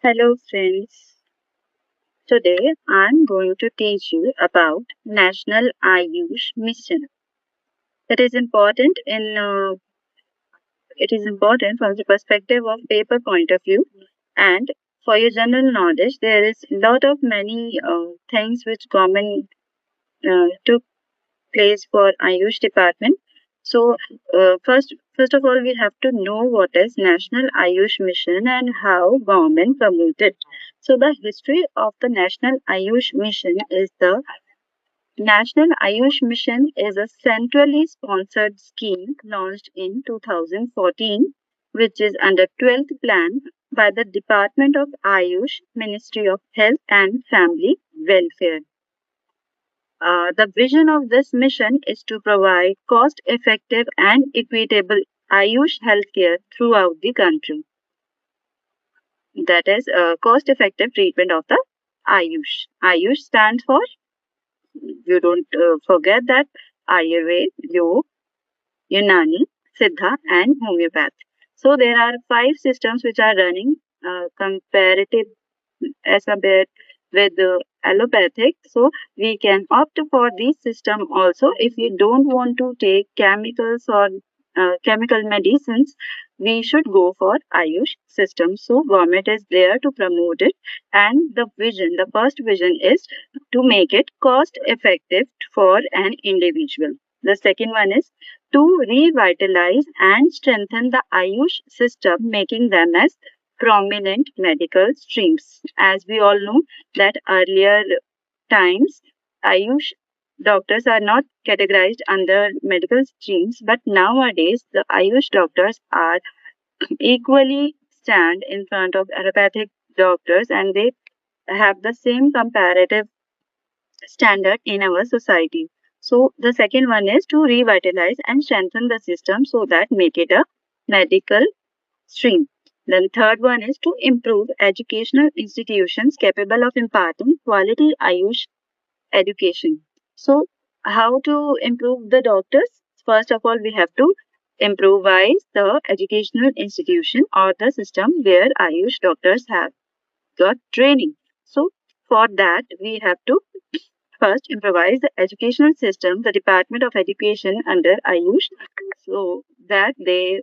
Hello friends. Today I'm going to teach you about National Ayush Mission. It is important from the perspective of paper point of view, and for your general knowledge there is a lot of many things which government took place for Ayush department. So first of all we have to know what is National Ayush Mission and how government promoted. So the history of the National Ayush Mission is the National Ayush Mission is a centrally sponsored scheme launched in 2014, which is under 12th plan by the Department of Ayush, Ministry of Health and Family Welfare. The vision of this mission is to provide cost effective and equitable Ayush healthcare throughout the country. That is, cost effective treatment of the Ayush. Ayush stands for, you don't forget that, Ayurveda, Yoga, Unani, Siddha, and Homeopath. So there are five systems which are running comparative as compared with the allopathic. So we can opt for this system also if we don't want to take chemicals or chemical medicines. We should go for Ayush system. So government is there to promote it, and the first vision is to make it cost effective for an individual. The second one is to revitalize and strengthen the Ayush system, making them as prominent medical streams. As we all know that earlier times, Ayush doctors are not categorized under medical streams, but nowadays the Ayush doctors are equally stand in front of allopathic doctors, and they have the same comparative standard in our society. So the second one is to revitalize and strengthen the system so that make it a medical stream. Then third one is to improve educational institutions capable of imparting quality Ayush education. So how to improve the doctors? First of all, we have to improvise the educational institution or the system where Ayush doctors have got training. So for that, we have to first improvise the educational system, the Department of Education under Ayush, so that they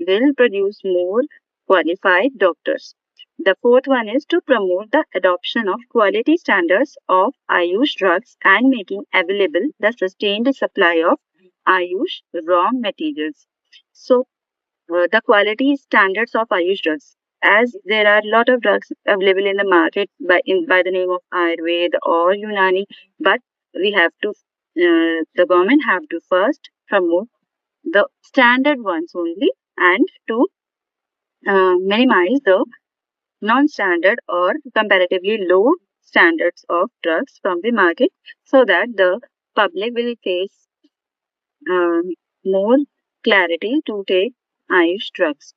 will produce more qualified doctors. The fourth one is to promote the adoption of quality standards of Ayush drugs and making available the sustained supply of Ayush raw materials. So, the quality standards of Ayush drugs. As there are a lot of drugs available in the market by the name of Ayurveda or Unani, but we have to the government have to first promote the standard ones only and to minimize the non-standard or comparatively low standards of drugs from the market so that the public will face uh, more clarity to take Ayush drugs.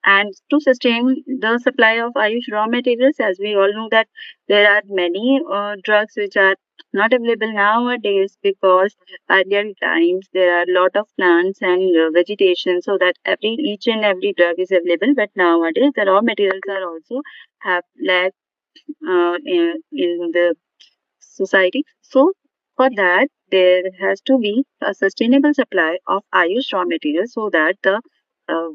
And to sustain the supply of Ayush raw materials, as we all know that there are many drugs which are not available nowadays because earlier times there are a lot of plants and vegetation so that each and every drug is available. But nowadays the raw materials are also have lack in the society. So for that there has to be a sustainable supply of Ayush raw materials so that the uh,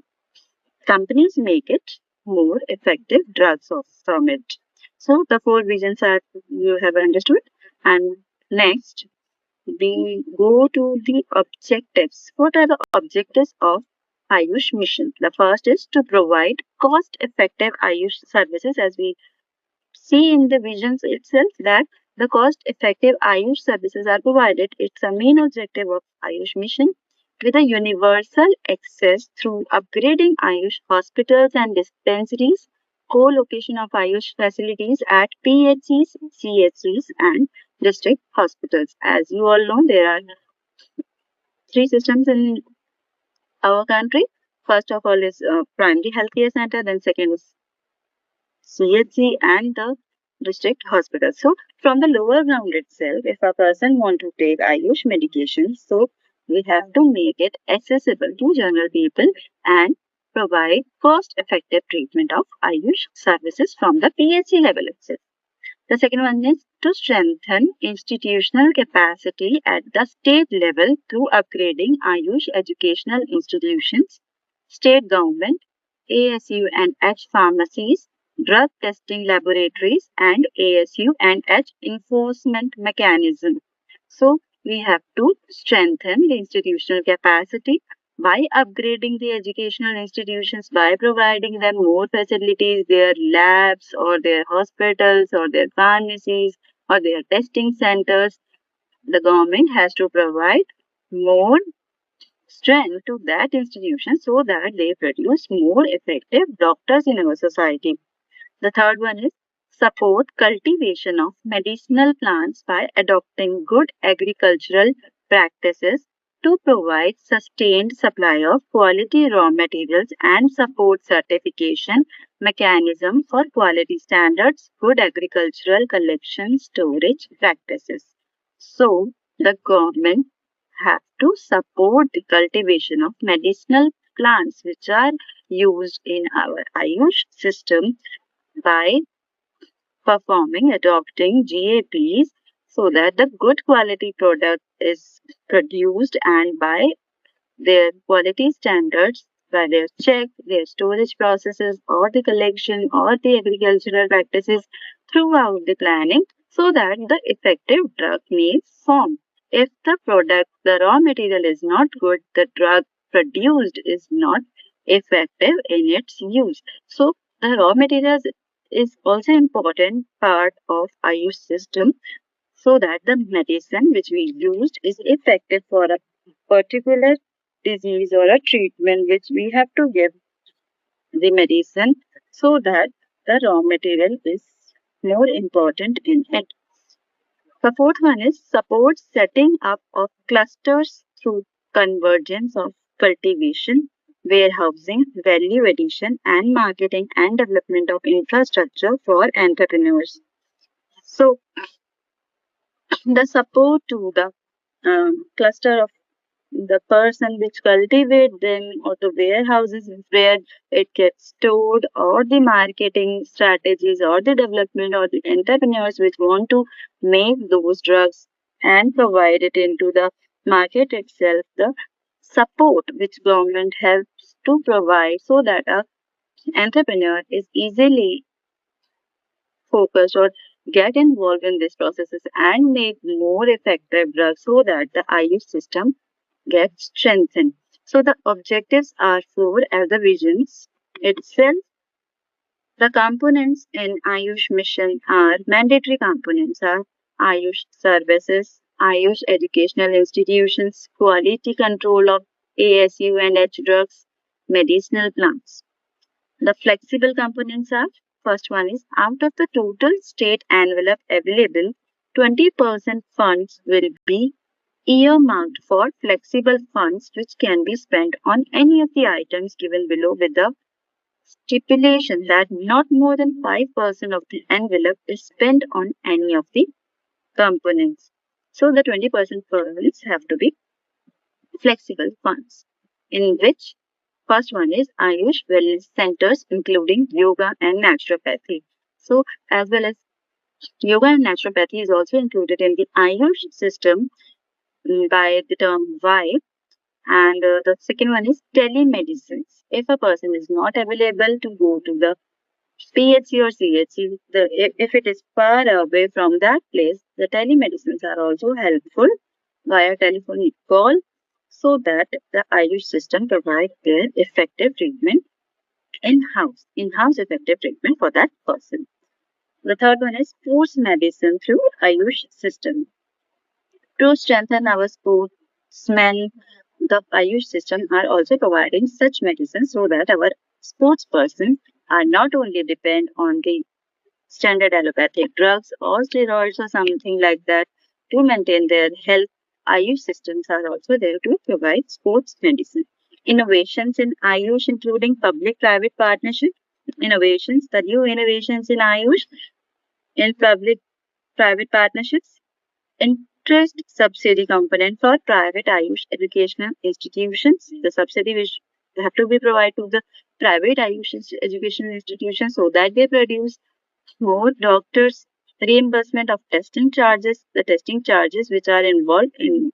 companies make it more effective drugs from it. So the four reasons are you have understood. And next, we go to the objectives. What are the objectives of Ayush mission? The first is to provide cost-effective Ayush services, as we see in the visions itself that the cost-effective Ayush services are provided. It's a main objective of Ayush mission with a universal access through upgrading Ayush hospitals and dispensaries, co-location of Ayush facilities at PHCs, CHCs, and district hospitals. As you all know, there are three systems in our country. First of all is primary healthcare center, then second is CHC and the district hospital. So from the lower ground itself, if a person want to take Ayush medication, so we have to make it accessible to general people and provide cost effective treatment of Ayush services from the PHC level itself. The second one is to strengthen institutional capacity at the state level through upgrading Ayush educational institutions, state government, ASU and H pharmacies, drug testing laboratories, and ASU and H enforcement mechanism. So we have to strengthen the institutional capacity by upgrading the educational institutions, by providing them more facilities, their labs or their hospitals or their pharmacies or their testing centers. The government has to provide more strength to that institution so that they produce more effective doctors in our society. The third one is support cultivation of medicinal plants by adopting good agricultural practices to provide sustained supply of quality raw materials and support certification mechanism for quality standards, good agricultural collection storage practices. So the government have to support the cultivation of medicinal plants which are used in our Ayush system by performing adopting GAPs so that the good quality product is produced and by their quality standards, by their check, their storage processes or the collection or the agricultural practices throughout the planning so that the effective drug may form. If the product, the raw material is not good, the drug produced is not effective in its use. So the raw materials is also important part of Ayush system so that the medicine which we used is effective for a particular disease or a treatment which we have to give the medicine so that the raw material is more important in it. The fourth one is support setting up of clusters through convergence of cultivation, warehousing, value addition, and marketing and development of infrastructure for entrepreneurs. So, the support to the cluster of the person which cultivate them or the warehouses where it gets stored or the marketing strategies or the development or the entrepreneurs which want to make those drugs and provide it into the market itself, the support which government helps to provide so that a entrepreneur is easily focused or get involved in these processes and make more effective drugs so that the Ayush system gets strengthened. So the objectives are four as the visions itself. The components in Ayush mission are mandatory components are Ayush services, Ayush educational institutions, quality control of ASU and H drugs, medicinal plants. The flexible components are first one is out of the total state envelope available, 20% funds will be earmarked for flexible funds which can be spent on any of the items given below with the stipulation that not more than 5% of the envelope is spent on any of the components. So the 20% funds have to be flexible funds in which first one is Ayush wellness centers including yoga and naturopathy. So as well as yoga and naturopathy is also included in the Ayush system by the term vibe. And the second one is telemedicine. If a person is not available to go to the PHC or CHC, if it is far away from that place, the telemedicines are also helpful via telephonic call so that the Ayush system provides their effective treatment in-house effective treatment for that person. The third one is sports medicine through Ayush system. To strengthen our sportsmen, the Ayush system are also providing such medicine so that our sports person are not only depend on the standard allopathic drugs or steroids or something like that to maintain their health. Ayush systems are also there to provide sports medicine. Innovations in Ayush including public-private partnership, the new innovations in Ayush in public-private partnerships, interest subsidy component for private Ayush educational institutions. The subsidy which have to be provided to the private Ayush educational institutions so that they produce more doctors, reimbursement of testing charges, the testing charges which are involved in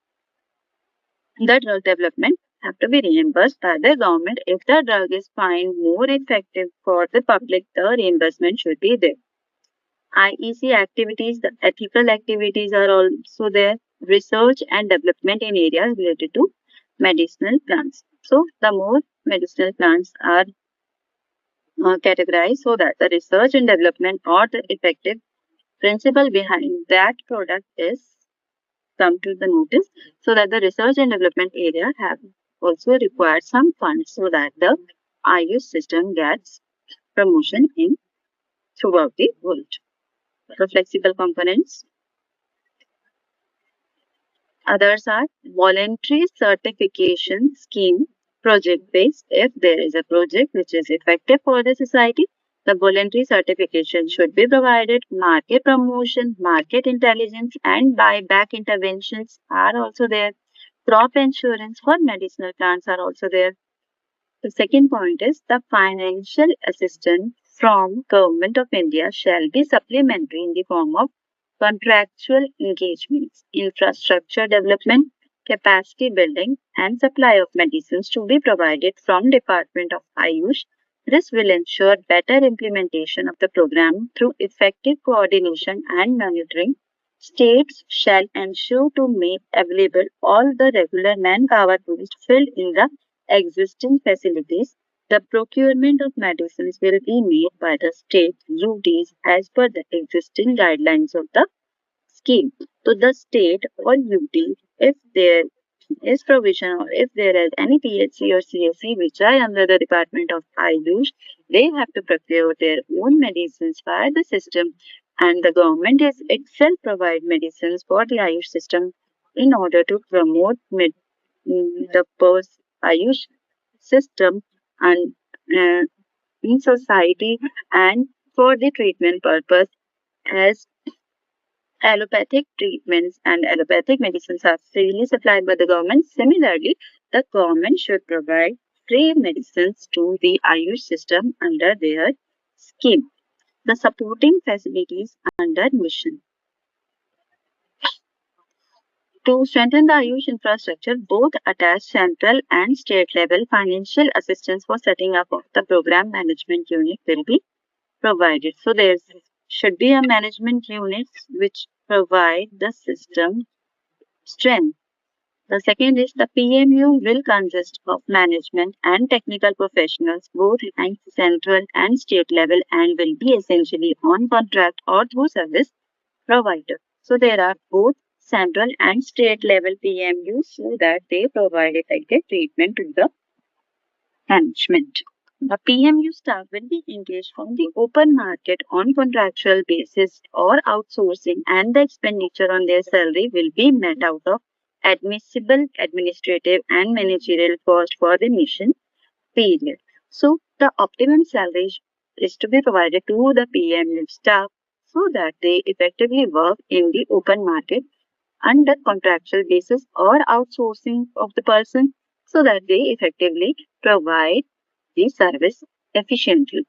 the drug development have to be reimbursed by the government. If the drug is found more effective for the public, the reimbursement should be there. IEC activities, the ethical activities are also there. Research and development in areas related to medicinal plants. So the more medicinal plants are categorized so that the research and development or the effective principle behind that product is come to the notice so that the research and development area have also required some funds so that the Ayush system gets promotion in throughout the world. The flexible components. Others are voluntary certification scheme, project based. If there is a project which is effective for the society, the voluntary certification should be provided. Market promotion, market intelligence, and buyback interventions are also there. Crop insurance for medicinal plants are also there. The second point is the financial assistance from Government of India shall be supplementary in the form of contractual engagements, infrastructure development, capacity building, and supply of medicines to be provided from Department of Ayush. This will ensure better implementation of the program through effective coordination and monitoring. States shall ensure to make available all the regular manpower to be filled in the existing facilities. The procurement of medicines will be made by the state duties as per the existing guidelines of the scheme. To the state or UT, if there is provision or if there is any PHC or CSC which are under the Department of Ayush, they have to procure their own medicines via the system, and the government is itself provide medicines for the Ayush system in order to promote the post Ayush system and uh, in society and for the treatment purpose as allopathic treatments and allopathic medicines are freely supplied by the government. Similarly, the government should provide free medicines to the Ayush system under their scheme. The supporting facilities under mission. To strengthen the Ayush infrastructure, both attached central and state level financial assistance for setting up of the program management unit will be provided. So there should be a management unit which provide the system strength. The second is the PMU will consist of management and technical professionals both at central and state level and will be essentially on contract or through service provider. So there are both central and state level PMUs so that they provide effective treatment to the management. The PMU staff will be engaged from the open market on contractual basis or outsourcing, and the expenditure on their salary will be met out of admissible administrative and managerial cost for the mission period. So the optimum salary is to be provided to the PMU staff so that they effectively work in the open market under contractual basis or outsourcing of the person so that they effectively provide the service efficiently.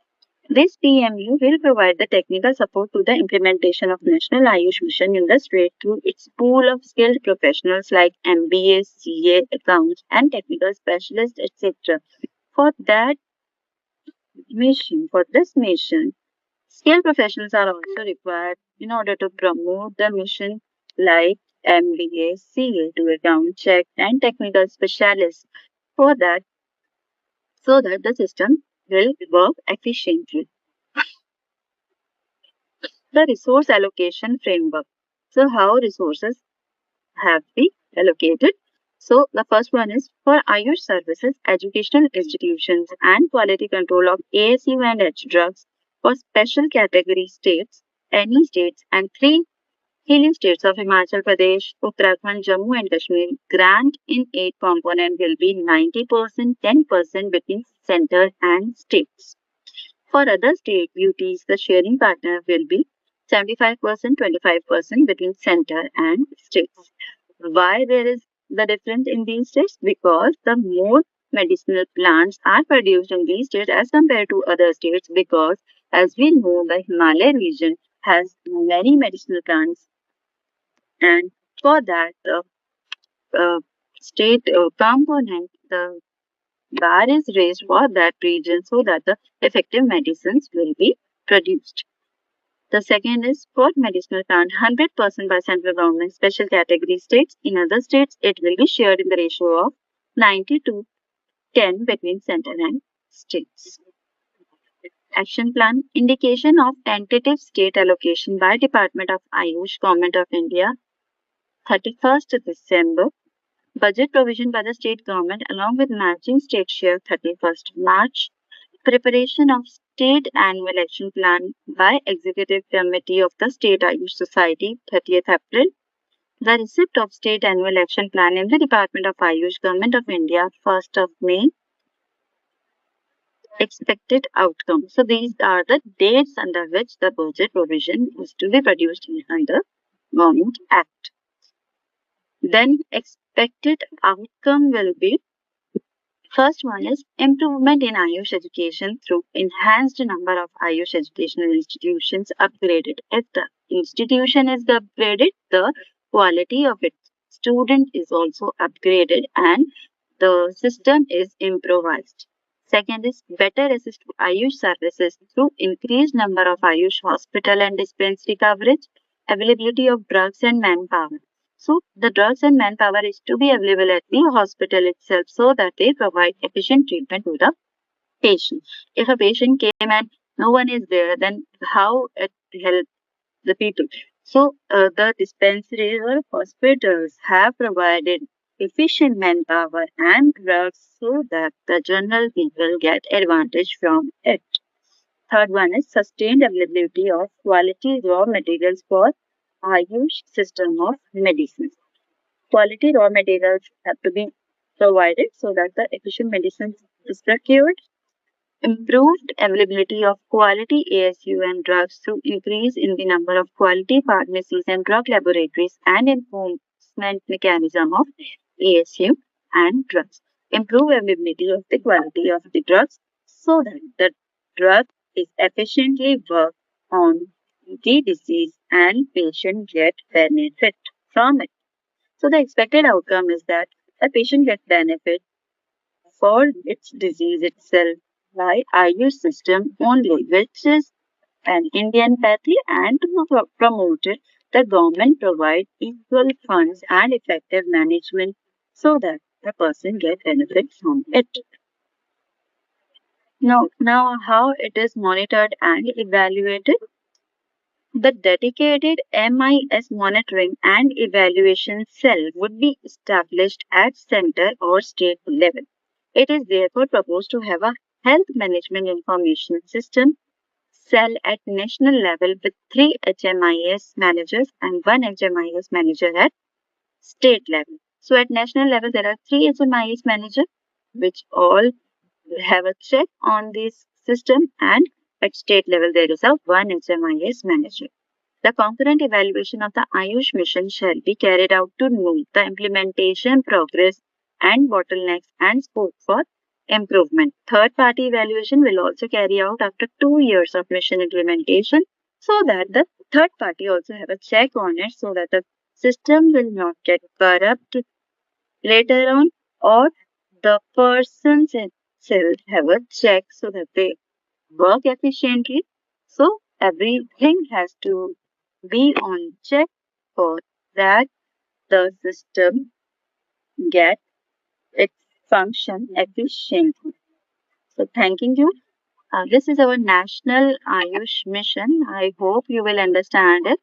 This PMU will provide the technical support to the implementation of National Ayush Mission in the state through its pool of skilled professionals like MBA, CA, accounts, and technical specialists, etc. For that for this mission, skilled professionals are also required in order to promote the mission like MBA, CA to account check and technical specialists for that so that the system will work efficiently. The resource allocation framework. So how resources have been allocated. So the first one is for Ayush services, educational institutions and quality control of ASU and H drugs for special category states, any states and three hilly states of Himachal Pradesh, Uttarakhand, Jammu and Kashmir. Grant in 8 component will be 90%, 10% between center and states. For other state duties, the sharing partner will be 75%, 25% between center and states. Why there is the difference in these states? Because the more medicinal plants are produced in these states as compared to other states because, as we know, the Himalaya region has many medicinal plants, and for that, the state component, the bar is raised for that region so that the effective medicines will be produced. The second is for medicinal plant, 100% by central government special category states. In other states, it will be shared in the ratio of 90 to 10 between center and states. Action plan, indication of tentative state allocation by Department of Ayush, Government of India, 31st December. Budget provision by the state government along with matching state share, 31st March. Preparation of state annual action plan by Executive Committee of the State Ayush Society, 30th April. The receipt of state annual action plan in the Department of Ayush, Government of India, 1st of May. Expected outcome. So these are the dates under which the budget provision is to be produced under Government Act. Then expected outcome will be, first one is improvement in Ayush education through enhanced number of Ayush educational institutions upgraded. If the institution is upgraded, the quality of its student is also upgraded and the system is improvised. Second is better access to Ayush services through increased number of Ayush hospital and dispensary coverage, availability of drugs and manpower. So the drugs and manpower is to be available at the hospital itself so that they provide efficient treatment to the patient. If a patient came and no one is there, then how it helps the people? So the dispensaries or hospitals have provided efficient manpower and drugs so that the general people get advantage from it. Third one is sustained availability of quality raw materials for Ayush system of medicine. Quality raw materials have to be provided so that the efficient medicine is procured. Improved availability of quality ASU and drugs through increase in the number of quality pharmacies and drug laboratories and enforcement mechanism of ASU and drugs. Improve availability of the quality of the drugs so that the drug is efficiently worked on the disease and patient get benefit from it. So the expected outcome is that the patient gets benefit for its disease itself by Ayush system only, which is an Indian pathy, and to promote it, the government provide equal funds and effective management so that the person get benefit from it. Now how it is monitored and evaluated. The dedicated MIS monitoring and evaluation cell would be established at center or state level. It is therefore proposed to have a health management information system cell at national level with 3 HMIS managers and 1 HMIS manager at state level. So at national level, there are 3 HMIS managers which all have a check on this system, and at state level, there is a 1 HMIS manager. The concurrent evaluation of the Ayush mission shall be carried out to note the implementation progress and bottlenecks and scope for improvement. Third party evaluation will also carry out after 2 years of mission implementation so that the third party also have a check on it so that the system will not get corrupt later on, or the persons itself have a check so that they work efficiently. So everything has to be on check for that the system get its function efficiently. So thanking you. This is our national Ayush mission. I hope you will understand it.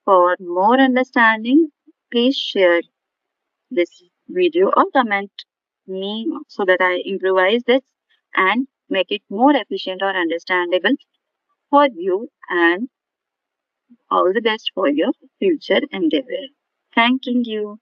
For more understanding, please share this video or comment me so that I improvise this and make it more efficient or understandable for you, and all the best for your future endeavor. Thanking you.